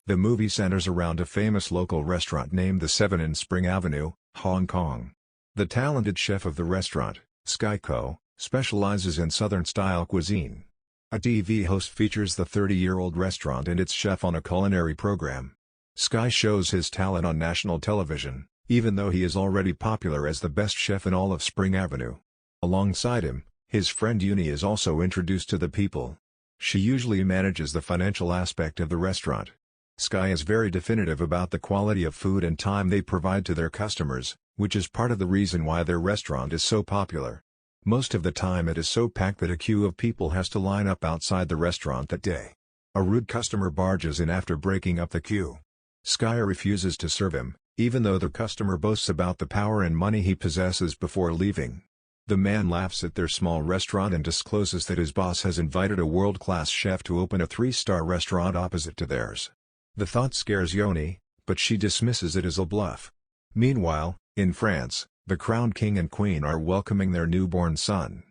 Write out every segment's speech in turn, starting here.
The movie centers around a famous local restaurant named The Seven in Spring Avenue, Hong Kong. The talented chef of the restaurant, Sky Ko, specializes in Southern-style cuisine. A TV host features the 30-year-old restaurant and its chef on a culinary program. Sky shows his talent on national television, even though he is already popular as the best chef in all of Spring Avenue. Alongside him, his friend Uni is also introduced to the people. She usually manages the financial aspect of the restaurant. Sky is very definitive about the quality of food and time they provide to their customers, which is part of the reason why their restaurant is so popular. Most of the time it is so packed that a queue of people has to line up outside the restaurant that day. A rude customer barges in after breaking up the queue. Sky refuses to serve him, even though the customer boasts about the power and money he possesses before leaving. The man laughs at their small restaurant and discloses that his boss has invited a world-class chef to open a 3-star restaurant opposite to theirs. The thought scares Yoni, but she dismisses it as a bluff. Meanwhile, in France, the crowned king and queen are welcoming their newborn son.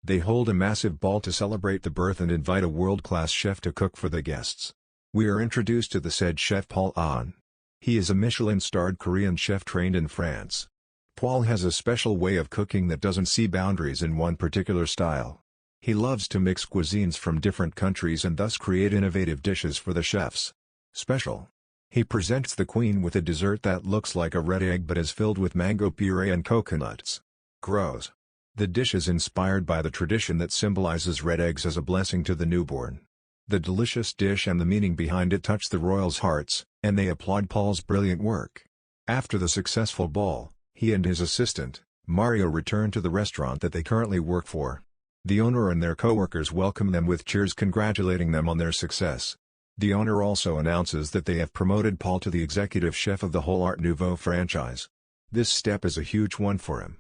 They hold a massive ball to celebrate the birth and invite a world-class chef to cook for the guests. We are introduced to the said chef Paul Ahn. He is a Michelin-starred Korean chef trained in France. Paul has a special way of cooking that doesn't see boundaries in one particular style. He loves to mix cuisines from different countries and thus create innovative dishes for the chefs. Special. He presents the queen with a dessert that looks like a red egg but is filled with mango puree and coconuts. Gross. The dish is inspired by the tradition that symbolizes red eggs as a blessing to the newborn. The delicious dish and the meaning behind it touch the royals' hearts, and they applaud Paul's brilliant work. After the successful ball, he and his assistant, Mario, return to the restaurant that they currently work for. The owner and their co-workers welcome them with cheers congratulating them on their success. The owner also announces that they have promoted Paul to the executive chef of the whole Art Nouveau franchise. This step is a huge one for him.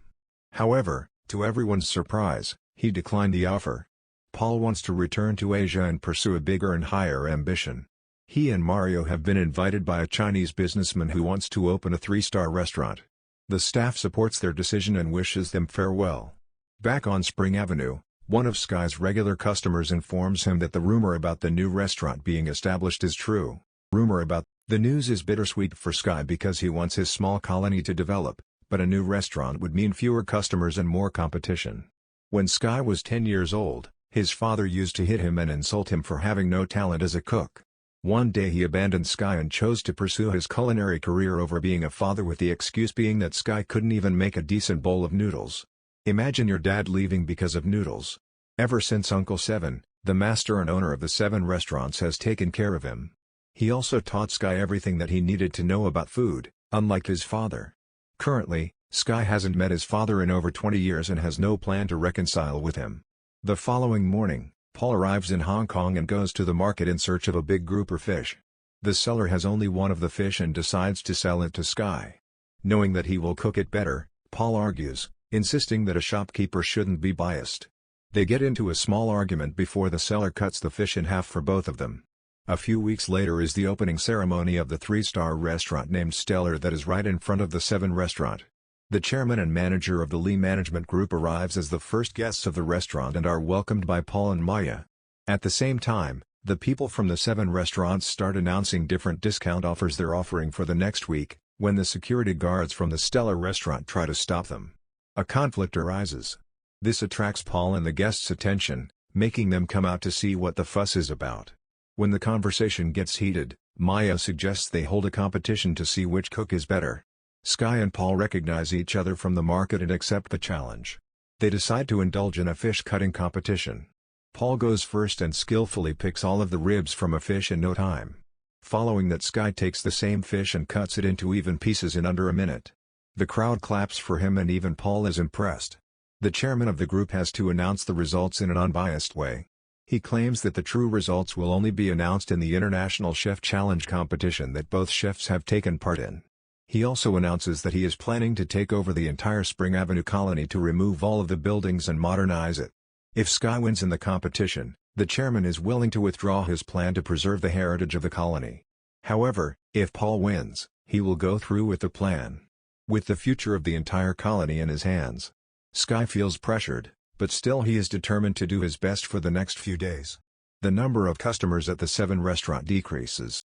However, to everyone's surprise, he declined the offer. Paul wants to return to Asia and pursue a bigger and higher ambition. He and Mario have been invited by a Chinese businessman who wants to open a 3-star restaurant. The staff supports their decision and wishes them farewell. Back on Spring Avenue, one of Sky's regular customers informs him that the rumor about the new restaurant being established is true. The news is bittersweet for Sky because he wants his small colony to develop, but a new restaurant would mean fewer customers and more competition. When Sky was 10 years old, his father used to hit him and insult him for having no talent as a cook. One day he abandoned Sky and chose to pursue his culinary career over being a father, with the excuse being that Sky couldn't even make a decent bowl of noodles. Imagine your dad leaving because of noodles. Ever since Uncle Seven, the master and owner of the 7 restaurants, has taken care of him. He also taught Sky everything that he needed to know about food, unlike his father. Currently, Sky hasn't met his father in over 20 years and has no plan to reconcile with him. The following morning, Paul arrives in Hong Kong and goes to the market in search of a big grouper fish. The seller has only one of the fish and decides to sell it to Sky. Knowing that he will cook it better, Paul argues, insisting that a shopkeeper shouldn't be biased. They get into a small argument before the seller cuts the fish in half for both of them. A few weeks later is the opening ceremony of the 3-star restaurant named Stellar that is right in front of the 7 restaurant. The chairman and manager of the Lee Management Group arrives as the first guests of the restaurant and are welcomed by Paul and Maya. At the same time, the people from the 7 restaurants start announcing different discount offers they're offering for the next week, when the security guards from the Stellar restaurant try to stop them. A conflict arises. This attracts Paul and the guests' attention, making them come out to see what the fuss is about. When the conversation gets heated, Maya suggests they hold a competition to see which cook is better. Sky and Paul recognize each other from the market and accept the challenge. They decide to indulge in a fish-cutting competition. Paul goes first and skillfully picks all of the ribs from a fish in no time. Following that, Sky takes the same fish and cuts it into even pieces in under a minute. The crowd claps for him and even Paul is impressed. The chairman of the group has to announce the results in an unbiased way. He claims that the true results will only be announced in the International Chef Challenge competition that both chefs have taken part in. He also announces that he is planning to take over the entire Spring Avenue colony to remove all of the buildings and modernize it. If Sky wins in the competition, the chairman is willing to withdraw his plan to preserve the heritage of the colony. However, if Paul wins, he will go through with the plan. With the future of the entire colony in his hands, Sky feels pressured, but still he is determined to do his best for the next few days. The number of customers at the 7 restaurant decreases.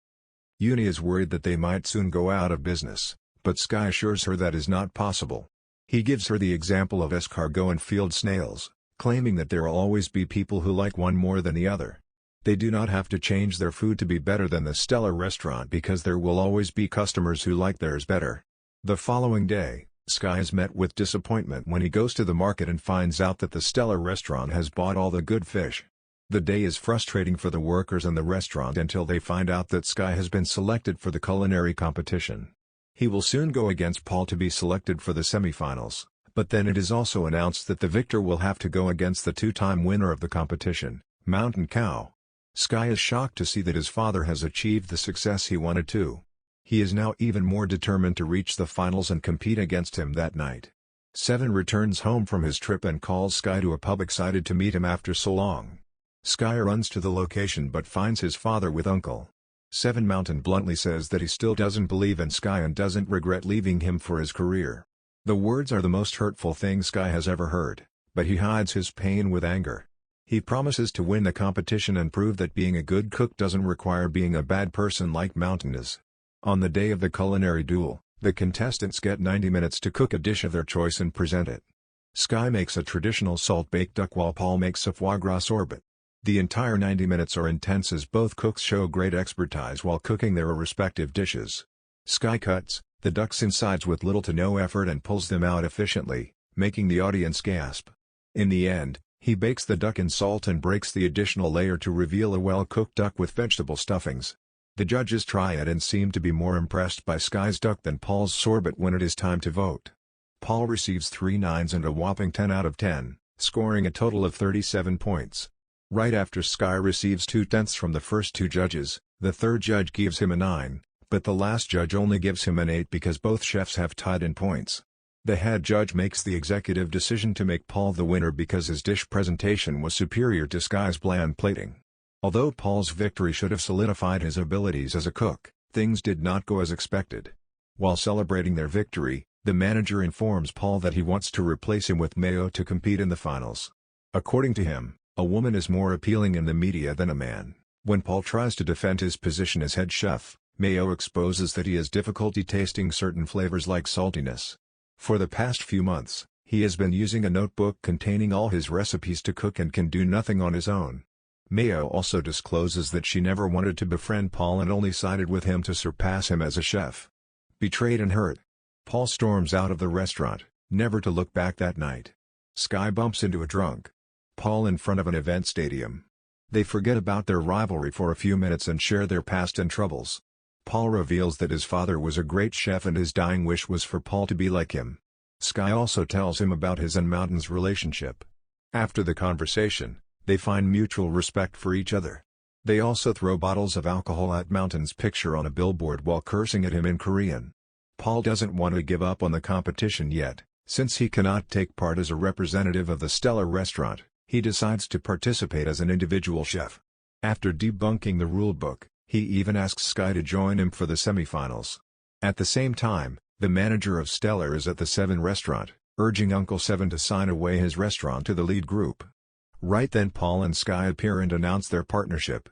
Uni is worried that they might soon go out of business, but Sky assures her that is not possible. He gives her the example of escargot and field snails, claiming that there will always be people who like one more than the other. They do not have to change their food to be better than the stellar restaurant because there will always be customers who like theirs better. The following day, Sky is met with disappointment when he goes to the market and finds out that the stellar restaurant has bought all the good fish. The day is frustrating for the workers in the restaurant until they find out that Sky has been selected for the culinary competition. He will soon go against Paul to be selected for the semifinals, but then it is also announced that the victor will have to go against the two-time winner of the competition, Mountain Cow. Sky is shocked to see that his father has achieved the success he wanted to. He is now even more determined to reach the finals and compete against him that night. Seven returns home from his trip and calls Sky to a pub excited to meet him after so long. Sky runs to the location but finds his father with Uncle. Seven Mountain bluntly says that he still doesn't believe in Sky and doesn't regret leaving him for his career. The words are the most hurtful thing Sky has ever heard, but he hides his pain with anger. He promises to win the competition and prove that being a good cook doesn't require being a bad person like Mountain is. On the day of the culinary duel, the contestants get 90 minutes to cook a dish of their choice and present it. Sky makes a traditional salt-baked duck while Paul makes a foie gras sorbet. The entire 90 minutes are intense as both cooks show great expertise while cooking their respective dishes. Sky cuts the duck's insides with little to no effort and pulls them out efficiently, making the audience gasp. In the end, he bakes the duck in salt and breaks the additional layer to reveal a well-cooked duck with vegetable stuffings. The judges try it and seem to be more impressed by Sky's duck than Paul's sorbet when it is time to vote. Paul receives 3 9s and a whopping 10 out of 10, scoring a total of 37 points. Right after Sky receives 2/10 from the first two judges, the third judge gives him a 9, but the last judge only gives him an 8 because both chefs have tied in points. The head judge makes the executive decision to make Paul the winner because his dish presentation was superior to Sky's bland plating. Although Paul's victory should have solidified his abilities as a cook, things did not go as expected. While celebrating their victory, the manager informs Paul that he wants to replace him with Mayo to compete in the finals. According to him, a woman is more appealing in the media than a man. When Paul tries to defend his position as head chef, Mayo exposes that he has difficulty tasting certain flavors like saltiness. For the past few months, he has been using a notebook containing all his recipes to cook and can do nothing on his own. Mayo also discloses that she never wanted to befriend Paul and only sided with him to surpass him as a chef. Betrayed and hurt, Paul storms out of the restaurant, never to look back that night. Sky bumps into a drunk Paul in front of an event stadium. They forget about their rivalry for a few minutes and share their past and troubles. Paul reveals that his father was a great chef and his dying wish was for Paul to be like him. Sky also tells him about his and Mountain's relationship. After the conversation, they find mutual respect for each other. They also throw bottles of alcohol at Mountain's picture on a billboard while cursing at him in Korean. Paul doesn't want to give up on the competition yet, since he cannot take part as a representative of the stellar restaurant. He decides to participate as an individual chef. After debunking the rulebook, he even asks Sky to join him for the semifinals. At the same time, the manager of Stellar is at the Seven restaurant, urging Uncle Seven to sign away his restaurant to the lead group. Right then Paul and Sky appear and announce their partnership.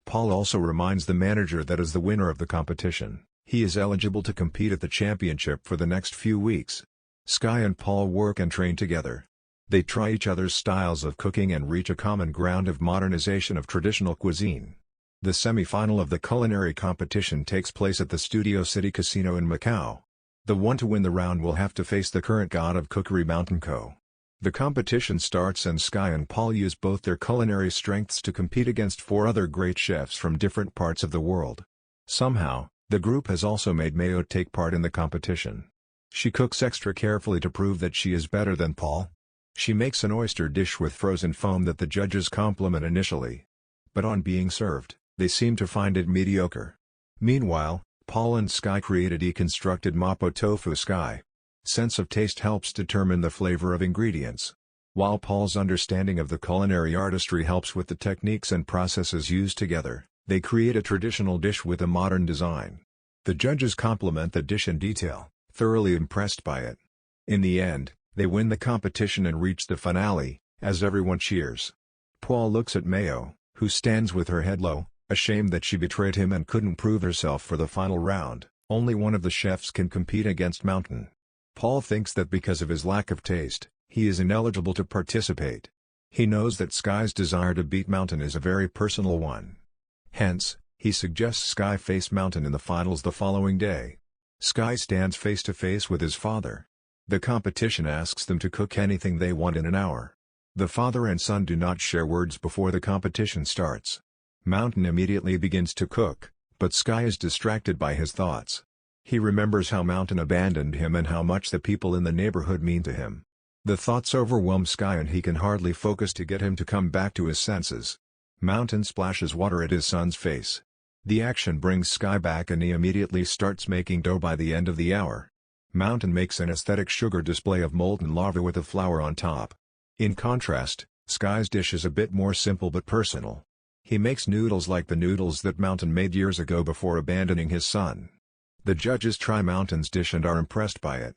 Paul also reminds the manager that as the winner of the competition, he is eligible to compete at the championship for the next few weeks. Sky and Paul work and train together. They try each other's styles of cooking and reach a common ground of modernization of traditional cuisine. The semi-final of the culinary competition takes place at the Studio City Casino in Macau. The one to win the round will have to face the current god of cookery Mountain Co. The competition starts and Sky and Paul use both their culinary strengths to compete against 4 other great chefs from different parts of the world. Somehow, the group has also made Mayo take part in the competition. She cooks extra carefully to prove that she is better than Paul. She makes an oyster dish with frozen foam that the judges compliment initially. But on being served, they seem to find it mediocre. Meanwhile, Paul and Sky create a deconstructed mapo tofu. Sky sense of taste helps determine the flavor of ingredients, while Paul's understanding of the culinary artistry helps with the techniques and processes used together. They create a traditional dish with a modern design. The judges compliment the dish in detail, thoroughly impressed by it. In the end, they win the competition and reach the finale, as everyone cheers. Paul looks at Mayo, who stands with her head low, Ashamed that she betrayed him and couldn't prove herself for the final round, only one of the chefs can compete against Mountain. Paul thinks that because of his lack of taste, he is ineligible to participate. He knows that Sky's desire to beat Mountain is a very personal one. Hence, he suggests Sky face Mountain in the finals the following day. Sky stands face to face with his father. The competition asks them to cook anything they want in an hour. The father and son do not share words before the competition starts. Mountain immediately begins to cook, but Sky is distracted by his thoughts. He remembers how Mountain abandoned him and how much the people in the neighborhood mean to him. The thoughts overwhelm Sky and he can hardly focus to get him to come back to his senses. Mountain splashes water at his son's face. The action brings Sky back and he immediately starts making dough by the end of the hour. Mountain makes an aesthetic sugar display of molten lava with a flour on top. In contrast, Sky's dish is a bit more simple but personal. He makes noodles like the noodles that Mountain made years ago before abandoning his son. The judges try Mountain's dish and are impressed by it.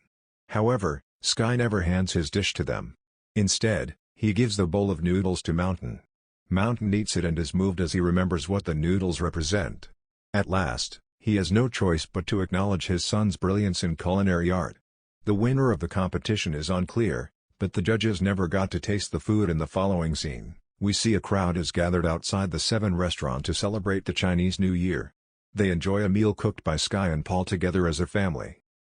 However, Sky never hands his dish to them. Instead, he gives the bowl of noodles to Mountain. Mountain eats it and is moved as he remembers what the noodles represent. At last, he has no choice but to acknowledge his son's brilliance in culinary art. The winner of the competition is unclear, but the judges never got to taste the food. In the following scene, we see a crowd is gathered outside the Seven restaurant to celebrate the Chinese New Year. They enjoy a meal cooked by Sky and Paul together as a family.